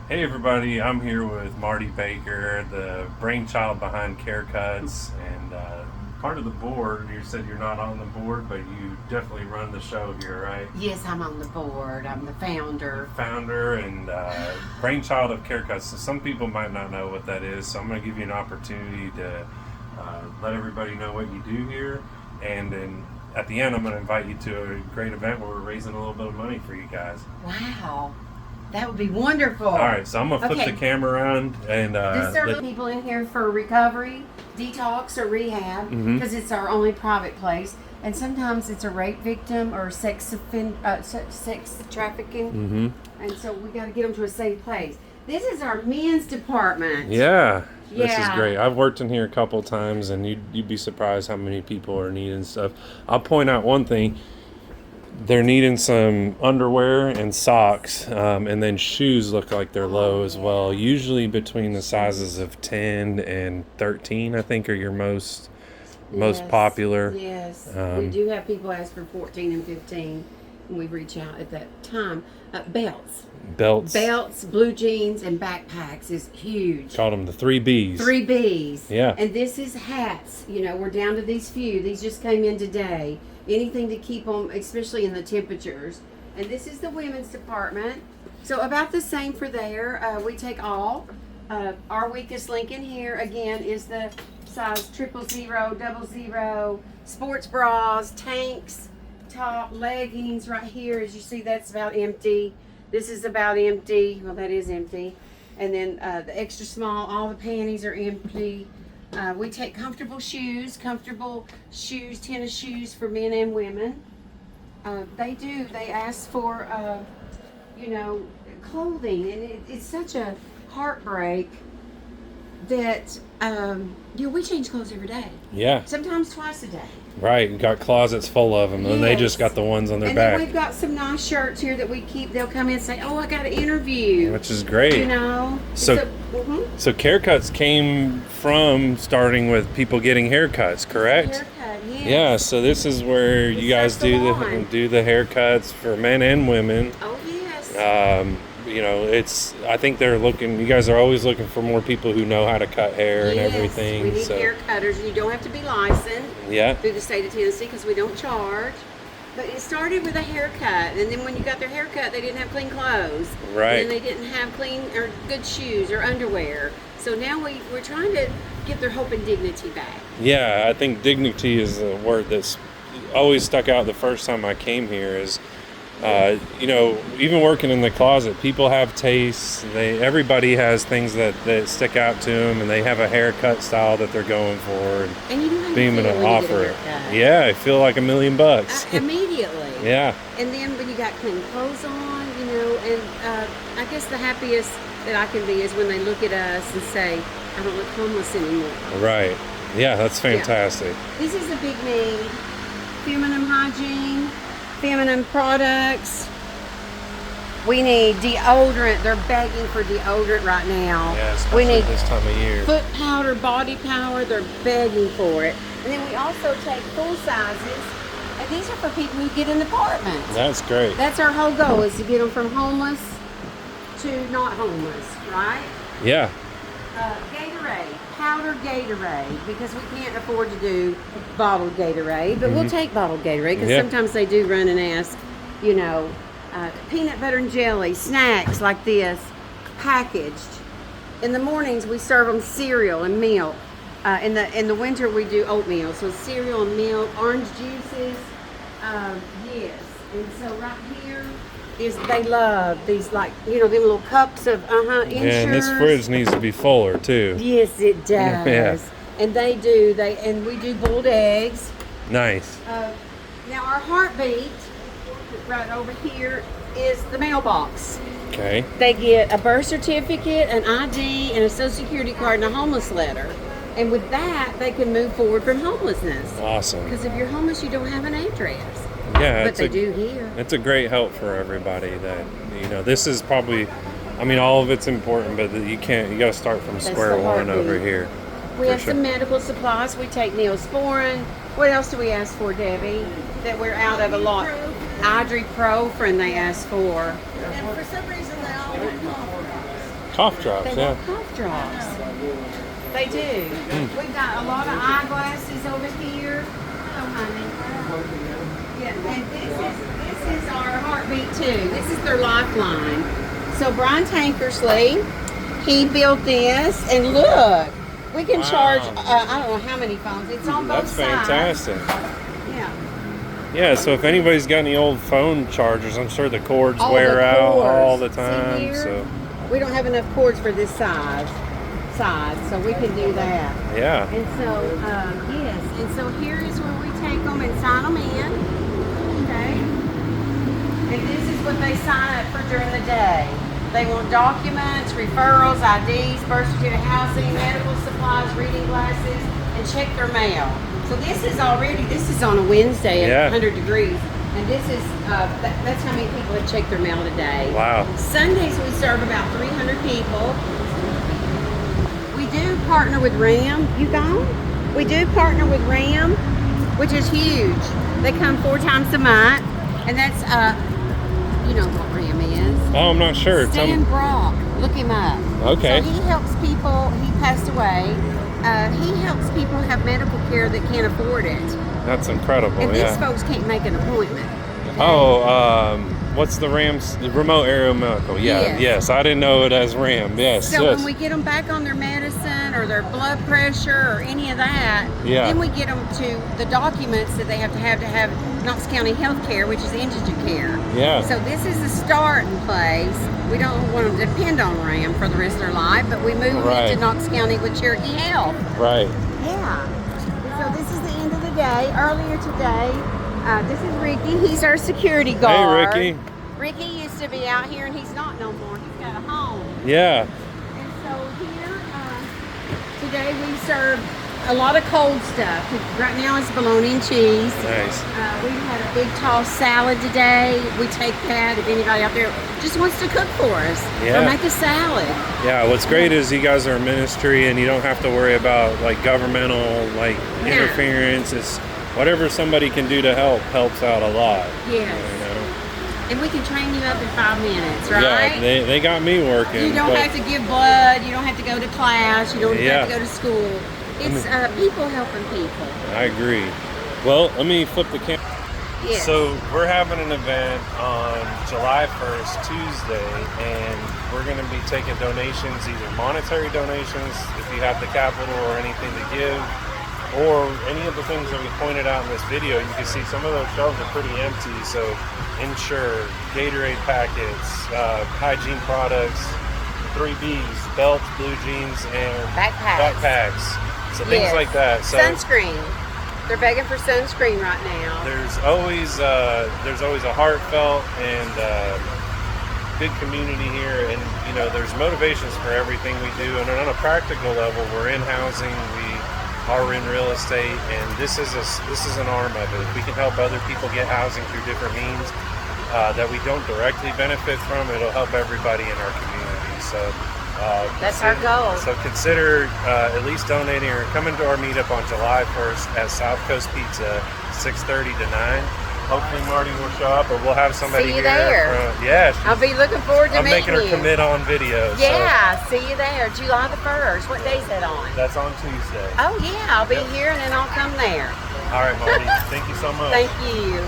Hey everybody, I'm here with Marty Baker, the brainchild behind Care Cuts, and part of the board. You said you're not on the board, but you definitely run the show here, right? Yes, I'm on the board. I'm the founder. Founder and brainchild of Care Cuts. So some people might not know what that is, so I'm going to give you an opportunity to let everybody know what you do here, and then at the end I'm going to invite you to a great event where we're raising a little bit of money for you guys. Wow. That would be wonderful. All right, so I'm going to flip the camera around and These are people in here for recovery, detox, or rehab, because it's our only private place. And sometimes it's a rape victim or sex trafficking. And so we got to get them to a safe place. This is our men's department. Yeah. This is great. I've worked in here a couple times, and you'd be surprised how many people are needing stuff. I'll point out one thing. They're needing some underwear and socks, and then shoes look like they're low as well. Usually between the sizes of 10 and 13, I think, are your most popular. Yes, we do have people ask for 14 and 15, and we reach out at that time. Belts, blue jeans, and backpacks is huge. Called them the 3Bs. 3Bs. Yeah. And this is hats. You know, we're down to these few. These just came in today. Anything to keep them, especially in the temperatures. And this is the women's department. So about the same for there. We take all. Our weakest link in here, again, is the size 000, 00, sports bras, tanks, top, leggings right here. As you see, that's about empty. This is about empty. Well, that is empty. And then the extra small, all the panties are empty. We take comfortable shoes, tennis shoes for men and women. They ask for, clothing. And it's such a heartbreak that, we change clothes every day. Yeah. Sometimes twice a day. Right. You got closets full of them, and they just got the ones on their back. And then we've got some nice shirts here that we keep. They'll come in and say, "Oh, I got an interview," which is great. You know. So Care Cuts came from starting with people getting haircuts, correct? Haircut, yes. Yeah. So this is where you guys do the haircuts for men and women. Oh yes. I think you guys are always looking for more people who know how to cut hair and everything. We need hair cutters. You don't have to be licensed through the state of Tennessee because we don't charge. But it started with a haircut, and then when you got their haircut, they didn't have clean clothes. Right. And they didn't have clean or good shoes or underwear. So now we're trying to get their hope and dignity back. Yeah, I think dignity is a word that's always stuck out the first time I came here is, even working in the closet, people have tastes. Everybody has things that stick out to them, and they have a haircut style that they're going for. And you know how being you feel able to when offer you it. get a haircut. Yeah, I feel like $1 million. Immediately. Yeah. And then when you got clean clothes on, and I guess the happiest that I can be is when they look at us and say, "I don't look homeless anymore." Right. Yeah, that's fantastic. Yeah. This is a big need. Feminine hygiene. Feminine products. We need deodorant. They're begging for deodorant right now. Yeah, especially this time of year. Foot powder, body powder. They're begging for it. And then we also take full sizes. And these are for people who get in apartments. That's great. That's our whole goal, is to get them from homeless to not homeless, right? Yeah. Gatorade, powdered Gatorade, because we can't afford to do bottled Gatorade, but we'll take bottled Gatorade, because sometimes they do run and ask, peanut butter and jelly, snacks like this, packaged. In the mornings, we serve them cereal and milk. In the winter, we do oatmeal, so cereal and milk, orange juices, yes. And so right here they love these, them little cups of Yeah, and this fridge needs to be fuller too. Yes, it does. Yeah. And and we do boiled eggs. Nice. Now our heartbeat right over here is the mailbox. Okay. They get a birth certificate, an ID, and a social security card, and a homeless letter. And with that, they can move forward from homelessness. Awesome. Because if you're homeless, you don't have an address. Yeah, but they do here. It's a great help for everybody. That this is probably, all of it's important, but you got to start from square one over here. We have some medical supplies. We take Neosporin. What else do we ask for, Debbie? That we're out of a lot. Ibuprofen they ask for. And for some reason they all want cough drops, They yeah. have cough drops. They do. We've got a lot of eyeglasses over here. Oh, honey. Yeah, and this is our heartbeat too. This is their lifeline. So Brian Tankersley, he built this, and look, we can charge. I don't know how many phones. It's on both sides. That's fantastic. Yeah. Yeah, so if anybody's got any old phone chargers, I'm sure the cords wear out all the time. See here? So we don't have enough cords for this size, so we can do that. yeah. And so, yes, and so here is where we take them and sign them in, okay? And this is what they sign up for during the day. They want documents, referrals, IDs, birth certificate, housing, medical supplies, reading glasses, and check their mail. So this is on a Wednesday at 100 degrees. And this is, that's how many people have checked their mail today. Wow. Sundays we serve about 300 people. We do partner with RAM. You gone? We do partner with RAM, which is huge. They come 4 times a month. And that's, you know what RAM is. Oh, I'm not sure. Stan Brock. Look him up. Okay. So he helps people, he passed away. He helps people have medical care that can't afford it. That's incredible, And yeah. these folks can't make an appointment. Okay? Oh, what's the the remote area medical? Yeah, yes. I didn't know it as RAM. Yes, So yes. when we get them back on their medicine or their blood pressure or any of that, then we get them to the documents that they have to have Knox County Health Care, which is indigent care. Yeah. So this is the starting place. We don't want them to depend on RAM for the rest of their life, but we move them into Knox County with Cherokee Health. Right. Yeah. So this is the end of the day. Earlier today, this is Ricky. He's our security guard. Hey, Ricky. Ricky used to be out here, and he's not no more. He's got a home. Yeah. And so here, today we serve a lot of cold stuff. Right now it's bologna and cheese. Nice. We had a big tossed salad today. We take that if anybody out there just wants to cook for us or make a salad. Yeah, what's great is you guys are a ministry and you don't have to worry about like governmental interference. It's whatever somebody can do to help helps out a lot. Yes. You know? And we can train you up in 5 minutes, right? Yeah, they got me working. You don't have to give blood. You don't have to go to class. You don't have to go to school. It's people helping people. I agree. Well, let me flip the camera. Yes. So we're having an event on July 1st, Tuesday, and we're going to be taking donations, either monetary donations, if you have the capital or anything to give, or any of the things that we pointed out in this video. You can see some of those shelves are pretty empty, so Ensure, Gatorade packets, hygiene products, 3Bs, belts, blue jeans, and backpacks. So things like that. So sunscreen. They're begging for sunscreen right now. There's always a heartfelt and big community here, and you know there's motivations for everything we do. And on a practical level, we're in housing, we are in real estate, and this is an arm of it. We can help other people get housing through different means that we don't directly benefit from. It'll help everybody in our community. So. That's our goal. So consider at least donating or coming to our meetup on July 1st at South Coast Pizza, 6:30 to 9. Hopefully Marty will show up, or we'll have somebody see you here. there. I'll be looking forward to meeting you. I'm making her commit on video. Yeah, see you there. July the 1st. What day is that on? That's on Tuesday. Oh, yeah. I'll be here, and then I'll come there. All right, Marty. Thank you so much. Thank you.